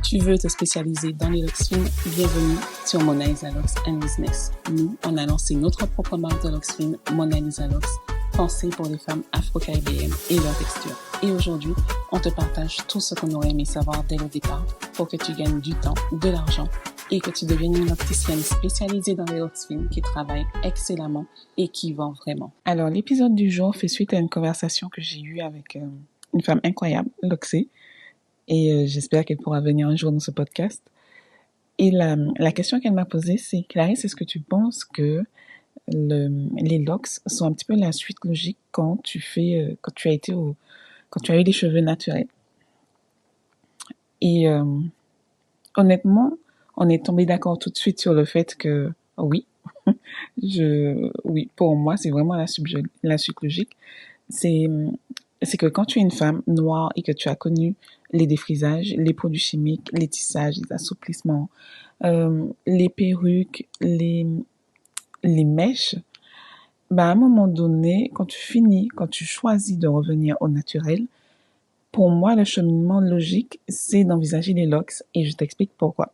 Tu veux te spécialiser dans les locks fines? Bienvenue sur Mona Lisa Locks and Business. Nous, on a lancé notre propre marque de locks fines, Mona Lisa Locks, pensée pour les femmes afro-caribéennes et leur texture. Et aujourd'hui, on te partage tout ce qu'on aurait aimé savoir dès le départ pour que tu gagnes du temps, de l'argent et que tu deviennes une opticienne spécialisée dans les locks fines qui travaille excellemment et qui vend vraiment. Alors, l'épisode du jour fait suite à une conversation que j'ai eue avec une femme incroyable, Loxé, et j'espère qu'elle pourra venir un jour dans ce podcast. Et la question qu'elle m'a posée, c'est: Clarisse, est-ce que tu penses que les locks sont un petit peu la suite logique quand tu as eu des cheveux naturels? Et honnêtement, on est tombé d'accord tout de suite sur le fait que oui, oui, pour moi, c'est vraiment la suite logique. C'est que quand tu es une femme noire et que tu as connu les défrisages, les produits chimiques, les tissages, les assouplissements, les perruques, les mèches, à un moment donné, quand tu choisis de revenir au naturel, pour moi, le cheminement logique, c'est d'envisager les locks, et je t'explique pourquoi.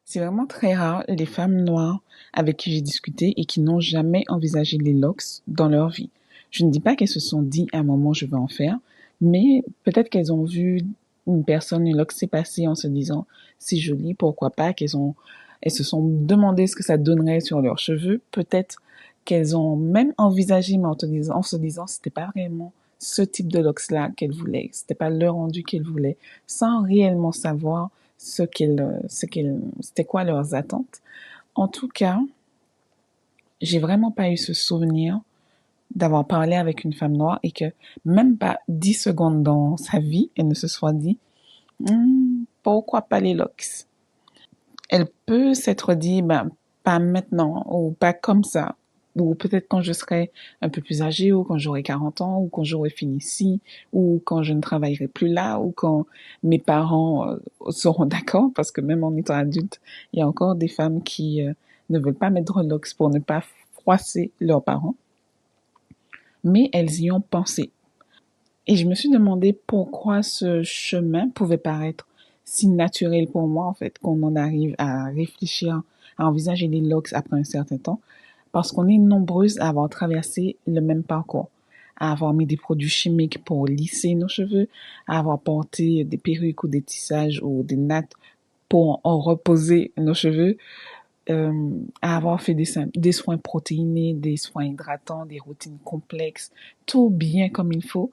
C'est vraiment très rare les femmes noires avec qui j'ai discuté et qui n'ont jamais envisagé les locks dans leur vie. Je ne dis pas qu'elles se sont dit à un moment je vais en faire, mais peut-être qu'elles ont vu une lock s'est passée en se disant c'est joli, pourquoi pas, elles se sont demandé ce que ça donnerait sur leurs cheveux. Peut-être qu'elles ont même envisagé, mais en se disant c'était pas vraiment ce type de locks là qu'elles voulaient, c'était pas le rendu qu'elles voulaient, sans réellement savoir c'était quoi leurs attentes. En tout cas, j'ai vraiment pas eu ce souvenir d'avoir parlé avec une femme noire et que même pas 10 secondes dans sa vie, elle ne se soit dit pourquoi pas les locks. Elle peut s'être dit pas maintenant ou pas comme ça, ou peut-être quand je serai un peu plus âgée, ou quand j'aurai 40 ans, ou quand j'aurai fini ici, ou quand je ne travaillerai plus là, ou quand mes parents seront d'accord, parce que même en étant adulte, il y a encore des femmes qui ne veulent pas mettre de locks pour ne pas froisser leurs parents. Mais elles y ont pensé. Et je me suis demandé pourquoi ce chemin pouvait paraître si naturel pour moi, en fait, qu'on en arrive à réfléchir, à envisager les locks après un certain temps, parce qu'on est nombreuses à avoir traversé le même parcours, à avoir mis des produits chimiques pour lisser nos cheveux, à avoir porté des perruques ou des tissages ou des nattes pour en reposer nos cheveux, à avoir fait des soins protéinés, des soins hydratants, des routines complexes, tout bien comme il faut.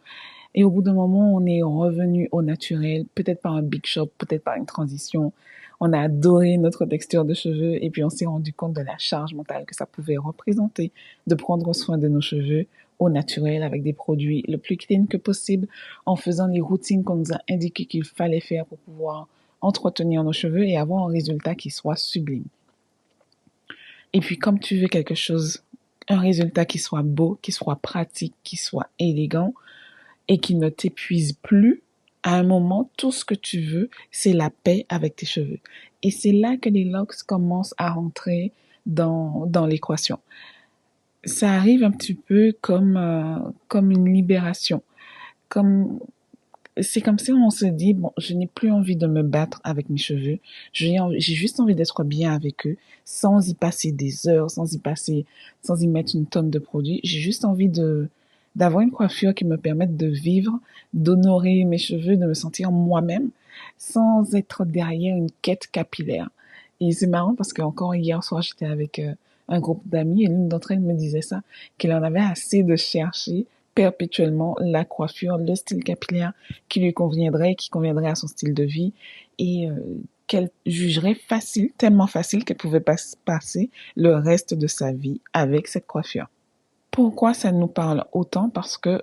Et au bout d'un moment, on est revenu au naturel, peut-être par un big shop, peut-être par une transition. On a adoré notre texture de cheveux et puis on s'est rendu compte de la charge mentale que ça pouvait représenter de prendre soin de nos cheveux au naturel avec des produits le plus clean que possible, en faisant les routines qu'on nous a indiqué qu'il fallait faire pour pouvoir entretenir nos cheveux et avoir un résultat qui soit sublime. Et puis, comme tu veux un résultat qui soit beau, qui soit pratique, qui soit élégant et qui ne t'épuise plus, à un moment, tout ce que tu veux, c'est la paix avec tes cheveux. Et c'est là que les locks commencent à rentrer dans l'équation. Ça arrive un petit peu comme une libération. C'est comme si on se dit, bon, je n'ai plus envie de me battre avec mes cheveux. J'ai juste envie d'être bien avec eux, sans y passer des heures, sans y mettre une tonne de produits. J'ai juste envie d'avoir une coiffure qui me permette de vivre, d'honorer mes cheveux, de me sentir moi-même, sans être derrière une quête capillaire. Et c'est marrant parce qu'encore hier soir, j'étais avec un groupe d'amis et l'une d'entre elles me disait ça, qu'elle en avait assez de chercher perpétuellement la coiffure, le style capillaire qui lui conviendrait, qui conviendrait à son style de vie et qu'elle jugerait facile, tellement facile qu'elle pouvait passer le reste de sa vie avec cette coiffure. Pourquoi ça nous parle autant? Parce que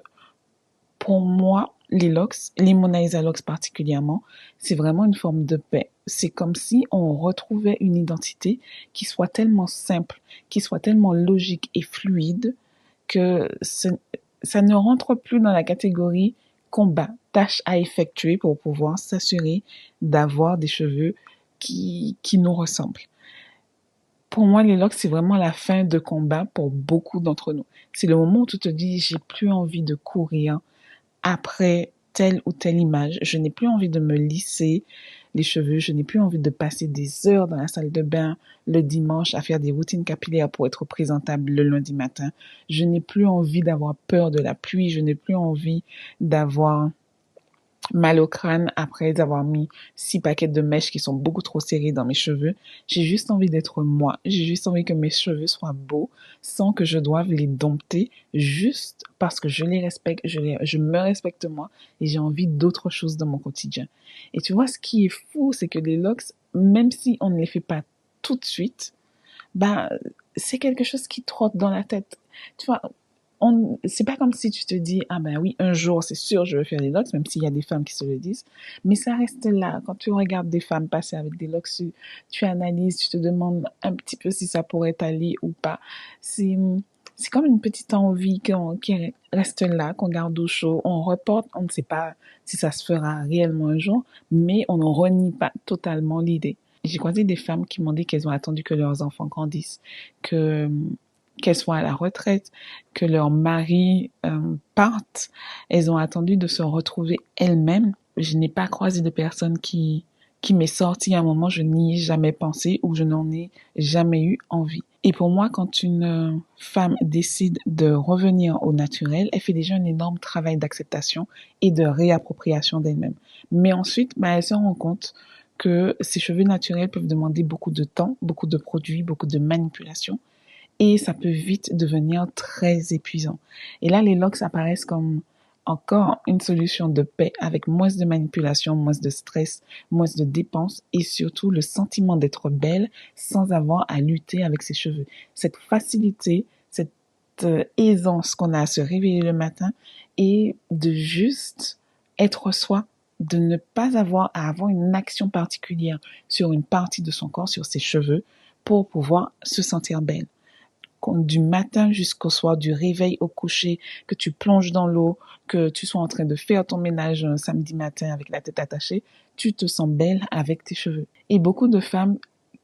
pour moi, les locks, les Mona Lisa Locks particulièrement, c'est vraiment une forme de paix. C'est comme si on retrouvait une identité qui soit tellement simple, qui soit tellement logique et fluide que ça ne rentre plus dans la catégorie combat, tâche à effectuer pour pouvoir s'assurer d'avoir des cheveux qui nous ressemblent. Pour moi, les locks, c'est vraiment la fin de combat pour beaucoup d'entre nous. C'est le moment où tu te dis, j'ai plus envie de courir après telle ou telle image. Je n'ai plus envie de me lisser. les cheveux. Je n'ai plus envie de passer des heures dans la salle de bain le dimanche à faire des routines capillaires pour être présentable le lundi matin. Je n'ai plus envie d'avoir peur de la pluie. Je n'ai plus envie d'avoir mal au crâne après avoir mis 6 paquets de mèches qui sont beaucoup trop serrées dans mes cheveux. J'ai juste envie d'être moi. J'ai juste envie que mes cheveux soient beaux sans que je doive les dompter juste parce que je les respecte, je me respecte moi et j'ai envie d'autre chose dans mon quotidien. Et tu vois, ce qui est fou, c'est que les locks, même si on ne les fait pas tout de suite, bah, c'est quelque chose qui trotte dans la tête. Tu vois, c'est pas comme si tu te dis, ah ben oui, un jour, c'est sûr, je vais faire des locks, même s'il y a des femmes qui se le disent. Mais ça reste là. Quand tu regardes des femmes passer avec des locks, tu analyses, tu te demandes un petit peu si ça pourrait t'aller ou pas. C'est, c'est comme une petite envie qui reste là, qu'on garde au chaud. On reporte, on ne sait pas si ça se fera réellement un jour, mais on ne renie pas totalement l'idée. J'ai croisé des femmes qui m'ont dit qu'elles ont attendu que leurs enfants grandissent, que qu'elles soient à la retraite, que leur mari parte. Elles ont attendu de se retrouver elles-mêmes. Je n'ai pas croisé de personne qui m'est sortie à un moment, je n'y ai jamais pensé ou je n'en ai jamais eu envie. Et pour moi, quand une femme décide de revenir au naturel, elle fait déjà un énorme travail d'acceptation et de réappropriation d'elle-même. Mais ensuite, elle se rend compte que ces cheveux naturels peuvent demander beaucoup de temps, beaucoup de produits, beaucoup de manipulation et ça peut vite devenir très épuisant. Et là, les locks apparaissent comme encore une solution de paix avec moins de manipulation, moins de stress, moins de dépenses et surtout le sentiment d'être belle sans avoir à lutter avec ses cheveux. Cette facilité, cette aisance qu'on a à se réveiller le matin et de juste être soi, de ne pas avoir à avoir une action particulière sur une partie de son corps, sur ses cheveux, pour pouvoir se sentir belle du matin jusqu'au soir, du réveil au coucher, que tu plonges dans l'eau, que tu sois en train de faire ton ménage un samedi matin avec la tête attachée, tu te sens belle avec tes cheveux. Et beaucoup de femmes,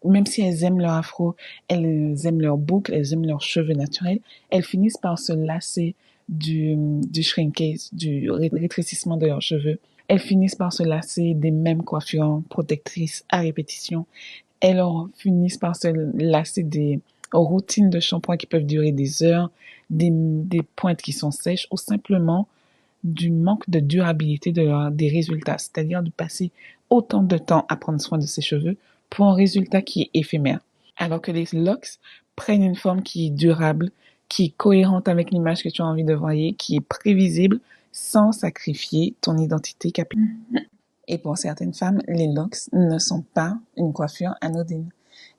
même si elles aiment leur afro, elles aiment leurs boucles, elles aiment leurs cheveux naturels, elles finissent par se lasser du shrinkage, du rétrécissement de leurs cheveux. Elles finissent par se lasser des mêmes coiffures protectrices à répétition. Elles finissent par se lasser des routines de shampoing qui peuvent durer des heures, des pointes qui sont sèches ou simplement du manque de durabilité des résultats, c'est-à-dire de passer autant de temps à prendre soin de ses cheveux pour un résultat qui est éphémère. Alors que les locks prennent une forme qui est durable, qui est cohérente avec l'image que tu as envie de voyer, qui est prévisible sans sacrifier ton identité capillaire. Et pour certaines femmes, les locks ne sont pas une coiffure anodine.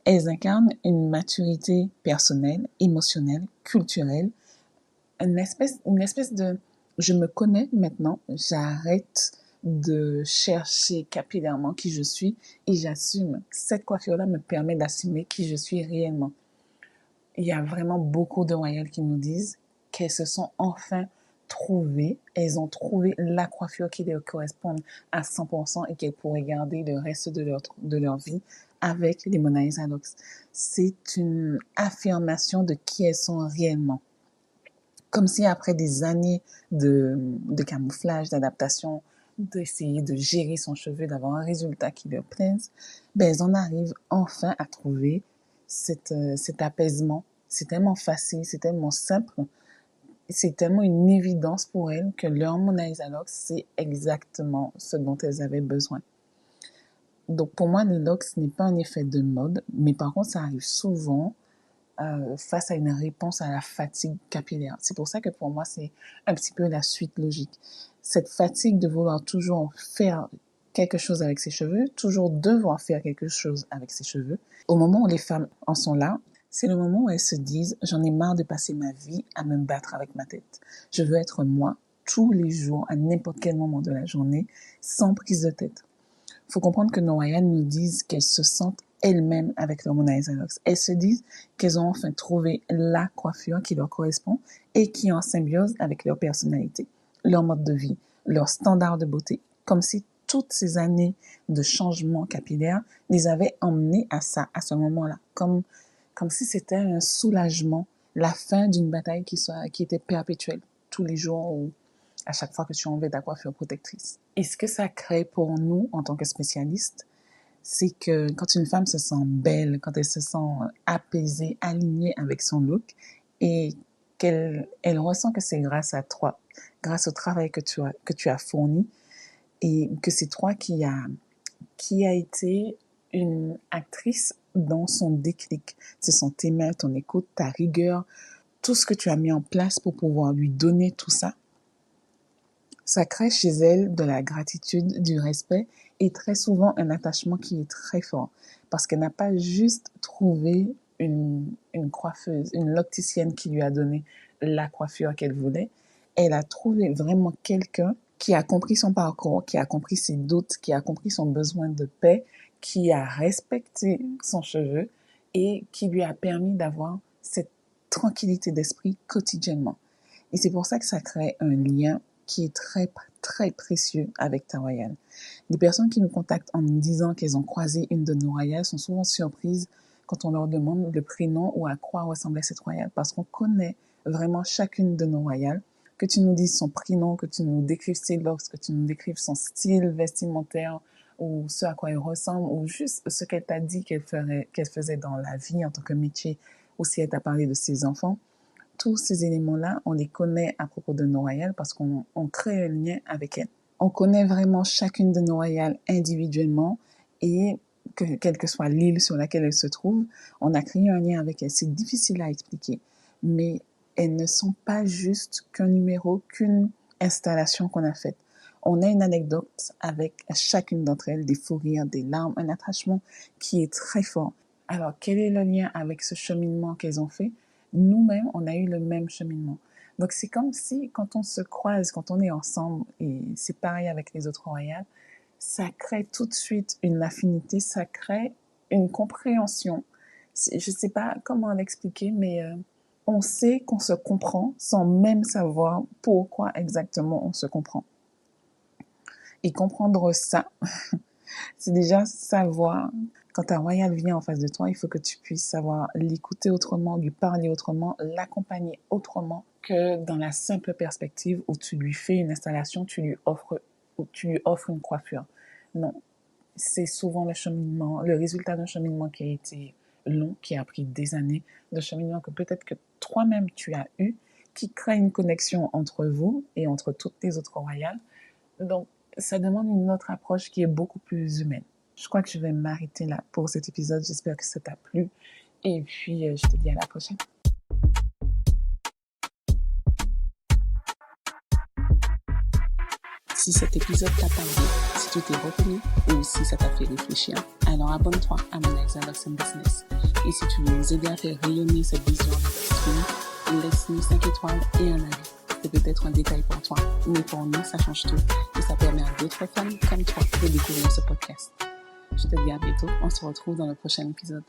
Elles incarnent une maturité personnelle, émotionnelle, culturelle, une espèce de je me connais maintenant, j'arrête de chercher capillairement qui je suis et j'assume. Cette coiffure-là me permet d'assumer qui je suis réellement. Il y a vraiment beaucoup de royales qui nous disent qu'elles se sont enfin trouvées, elles ont trouvé la coiffure qui leur correspond à 100% et qu'elles pourraient garder le reste de leur vie avec les Mona Lisa Locks. C'est une affirmation de qui elles sont réellement. Comme si après des années de camouflage, d'adaptation, d'essayer de gérer son cheveu, d'avoir un résultat qui leur plaise, elles en arrivent enfin à trouver cet apaisement. C'est tellement facile, c'est tellement simple, c'est tellement une évidence pour elles que leur Mona Lisa Locks, c'est exactement ce dont elles avaient besoin. Donc pour moi, les locks, ce n'est pas un effet de mode, mais par contre, ça arrive souvent face à une réponse à la fatigue capillaire. C'est pour ça que pour moi, c'est un petit peu la suite logique. Cette fatigue de vouloir toujours faire quelque chose avec ses cheveux, toujours devoir faire quelque chose avec ses cheveux. Au moment où les femmes en sont là, c'est le moment où elles se disent « j'en ai marre de passer ma vie à me battre avec ma tête. Je veux être moi tous les jours, à n'importe quel moment de la journée, sans prise de tête. » Il faut comprendre que nos royales nous disent qu'elles se sentent elles-mêmes avec leur Mona Lisa Locks. Elles se disent qu'elles ont enfin trouvé la coiffure qui leur correspond et qui est en symbiose avec leur personnalité, leur mode de vie, leur standard de beauté, comme si toutes ces années de changement capillaire les avaient emmenées à ça, à ce moment-là, comme si c'était un soulagement, la fin d'une bataille qui était perpétuelle tous les jours ou à chaque fois que tu enlevais ta coiffure protectrice. Et ce que ça crée pour nous en tant que spécialistes, c'est que quand une femme se sent belle, quand elle se sent apaisée, alignée avec son look, et elle ressent que c'est grâce à toi, grâce au travail que tu as fourni, et que c'est toi qui a été une actrice dans son déclic. Ce sont tes mains, ton écoute, ta rigueur, tout ce que tu as mis en place pour pouvoir lui donner tout ça. Ça crée chez elle de la gratitude, du respect et très souvent un attachement qui est très fort. Parce qu'elle n'a pas juste trouvé une coiffeuse, une locticienne qui lui a donné la coiffure qu'elle voulait. Elle a trouvé vraiment quelqu'un qui a compris son parcours, qui a compris ses doutes, qui a compris son besoin de paix, qui a respecté son cheveu et qui lui a permis d'avoir cette tranquillité d'esprit quotidiennement. Et c'est pour ça que ça crée un lien qui est très, très précieux avec ta royale. Les personnes qui nous contactent en nous disant qu'elles ont croisé une de nos royales sont souvent surprises quand on leur demande le prénom ou à quoi ressemblait cette royale, parce qu'on connaît vraiment chacune de nos royales. Que tu nous dises son prénom, que tu nous décrives ses looks, que tu nous décrives son style vestimentaire, ou ce à quoi elle ressemble, ou juste ce qu'elle t'a dit qu'elle faisait dans la vie en tant que métier, ou si elle t'a parlé de ses enfants. Tous ces éléments-là, on les connaît à propos de nos royales parce qu'on crée un lien avec elles. On connaît vraiment chacune de nos royales individuellement et quelle que soit l'île sur laquelle elles se trouvent, on a créé un lien avec elles. C'est difficile à expliquer, mais elles ne sont pas juste qu'un numéro, qu'une installation qu'on a faite. On a une anecdote avec chacune d'entre elles, des fous rires, des larmes, un attachement qui est très fort. Alors, quel est le lien avec ce cheminement qu'elles ont fait? Nous-mêmes, on a eu le même cheminement. Donc, c'est comme si, quand on se croise, quand on est ensemble, et c'est pareil avec les autres royales, ça crée tout de suite une affinité, ça crée une compréhension. Je ne sais pas comment l'expliquer, mais on sait qu'on se comprend sans même savoir pourquoi exactement on se comprend. Et comprendre ça, c'est déjà savoir, quand ta royale vient en face de toi, il faut que tu puisses savoir l'écouter autrement, lui parler autrement, l'accompagner autrement que dans la simple perspective où tu lui fais une installation, tu lui offres une coiffure. Non, c'est souvent le cheminement, le résultat d'un cheminement qui a été long, qui a pris des années, de cheminement que peut-être que toi-même tu as eu, qui crée une connexion entre vous et entre toutes les autres royales. Donc, ça demande une autre approche qui est beaucoup plus humaine. Je crois que je vais m'arrêter là pour cet épisode. J'espère que ça t'a plu. Et puis, je te dis à la prochaine. Si cet épisode t'a parlé, si tu t'es reconnu ou si ça t'a fait réfléchir, alors abonne-toi à mon Xalox & Business. Et si tu veux nous aider à faire rayonner cette vision de laisse-nous 5 étoiles et un avis. C'est peut-être un détail pour toi, mais pour nous, ça change tout. Et ça permet à d'autres femmes comme toi de découvrir ce podcast. Je te dis à bientôt. On se retrouve dans le prochain épisode.